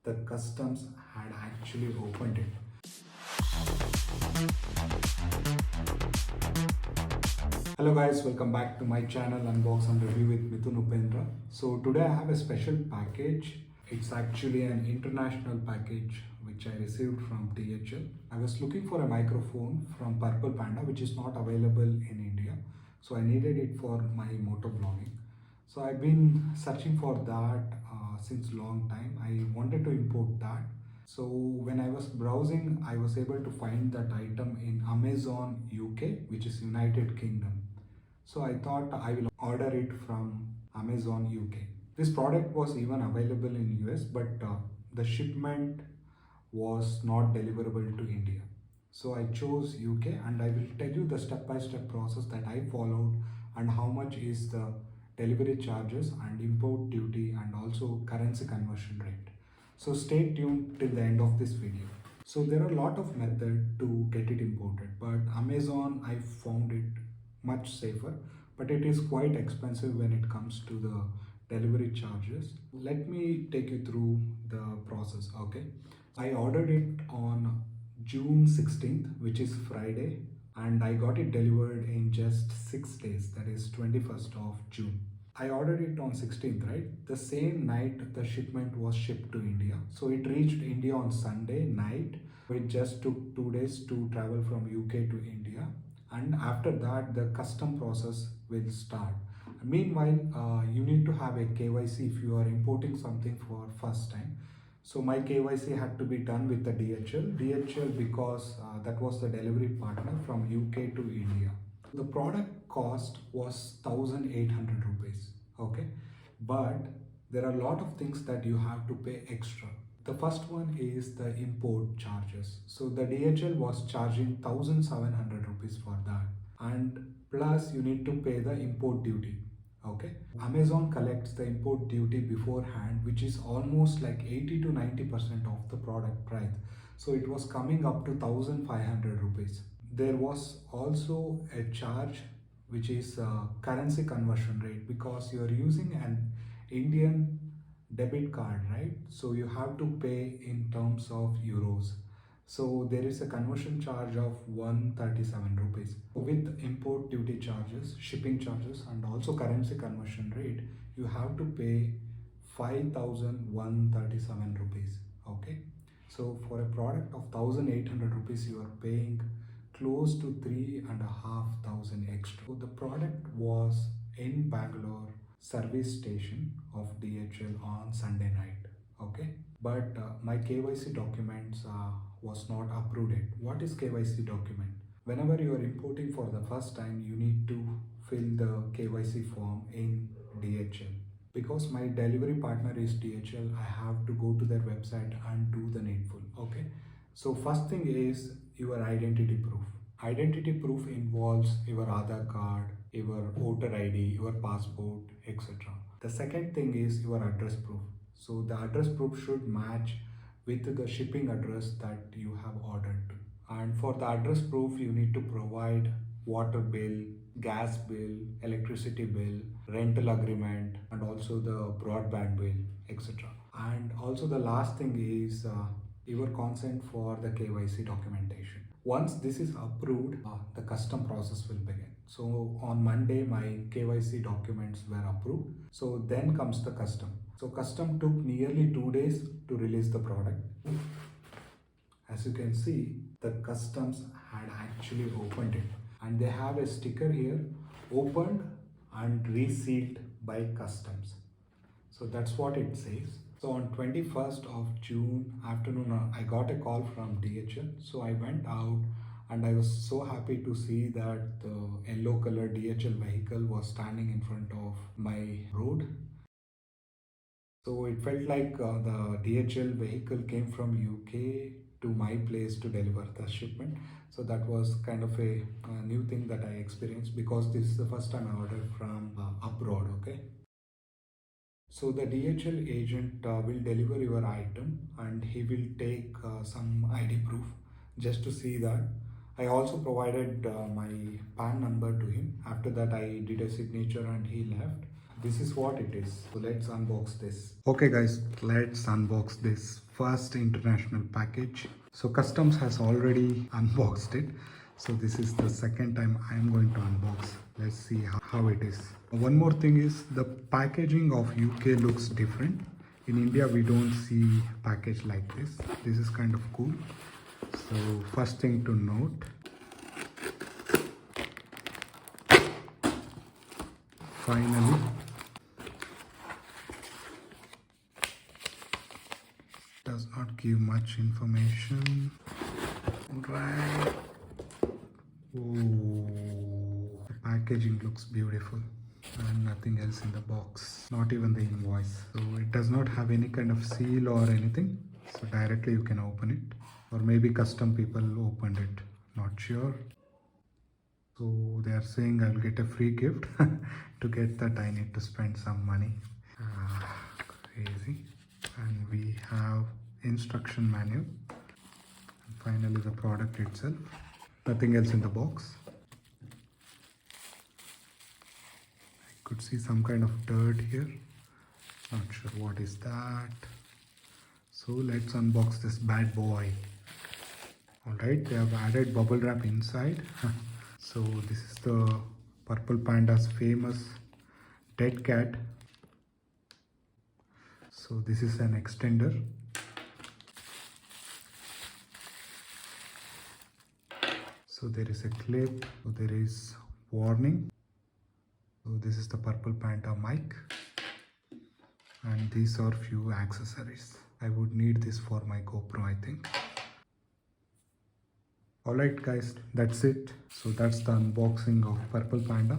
the customs had actually opened it. Hello guys, welcome back to my channel Unbox and Review with Mithun Upendra. So today I have a special package. It's actually an international package which I received from DHL. I was looking for a microphone from Purple Panda which is not available in India. So I needed it for my motovlogging. So I've been searching for that since long time. I wanted to import that. So when I was browsing, I was able to find that item in Amazon UK, which is United Kingdom. So I thought I will order it from Amazon UK. This product was even available in US, but the shipment was not deliverable to India. So I chose UK and I will tell you the step-by-step process that I followed and how much is the delivery charges and import duty and also currency conversion rate. So stay tuned till the end of this video. So there are a lot of methods to get it imported, but Amazon I found it much safer, but it is quite expensive when it comes to the delivery charges. Let me take you through the process, okay? I ordered it on June 16th, which is Friday, and I got it delivered in just 6 days, that is 21st of June. I ordered it on 16th, right? The same night the shipment was shipped to India. So it reached India on Sunday night. It just took 2 days to travel from UK to India. And after that, the custom process will start. Meanwhile, you need to have a KYC if you are importing something for first time. So my KYC had to be done with the DHL. DHL because that was the delivery partner from UK to India. The product cost was 1800 rupees, okay? But there are a lot of things that you have to pay extra. The first one is the import charges. So the DHL was charging 1700 rupees for that. And plus you need to pay the import duty. Okay. Amazon collects the import duty beforehand, which is almost like 80 to 90% of the product price. So it was coming up to 1500 rupees. There was also a charge which is currency conversion rate because you are using an Indian debit card, right? So you have to pay in terms of euros. So there is a conversion charge of 137 rupees. With import duty charges, shipping charges, and also currency conversion rate, you have to pay 5137 rupees. Okay. So for a product of 1800 rupees, you are paying close to 3,500 extra. So the product was in Bangalore service station of DHL on Sunday night. Okay, but my KYC documents was not approved yet. What is KYC document? Whenever you are importing for the first time, you need to fill the KYC form in DHL. Because my delivery partner is DHL, I have to go to their website and do the needful. Okay, so first thing is your identity proof. Identity proof involves your Aadhaar card, your voter ID, your passport, etc. The second thing is your address proof. So the address proof should match with the shipping address that you have ordered to. And for the address proof, you need to provide water bill, gas bill, electricity bill, rental agreement, and also the broadband bill, etc. And also the last thing is your consent for the KYC documentation. Once this is approved, the custom process will begin. So on Monday, my KYC documents were approved. So then comes the custom. So custom took nearly 2 days to release the product. As you can see, the customs had actually opened it, and they have a sticker here, opened and resealed by customs. So that's what it says. So on 21st of June afternoon, I got a call from DHL. So I went out and I was so happy to see that the yellow color DHL vehicle was standing in front of my road. So it felt like the DHL vehicle came from UK to my place to deliver the shipment. So that was kind of a new thing that I experienced because this is the first time I ordered from abroad. Okay. So the DHL agent will deliver your item and he will take some ID proof just to see that. I also provided my PAN number to him. After that I did a signature and he left. This is what it is. So let's unbox this. Okay guys, let's unbox this first international package. So customs has already unboxed it. So this is the second time I am going to unbox. Let's see how it is. One more thing is the packaging of UK looks different. In India we don't see package like this. This is kind of cool. So first thing to note, finally does not give much information. Right. Oh, the packaging looks beautiful and nothing else in the box, not even the invoice. So it does not have any kind of seal or anything, so directly you can open it, or maybe custom people opened it, not sure. So they are saying I'll get a free gift. To get that I need to spend some money. Crazy. And we have instruction manual, and finally the product itself. Nothing else in the box. I could see some kind of dirt here, not sure what is that. So let's unbox this bad boy. Alright, they have added bubble wrap inside. So this is the Purple Panda's famous dead cat. So this is an extender. So there is a clip, so there is warning. So this is the Purple Panda mic, and these are few accessories. I would need this for my GoPro, I think. Alright guys, that's it. So that's the unboxing of Purple Panda.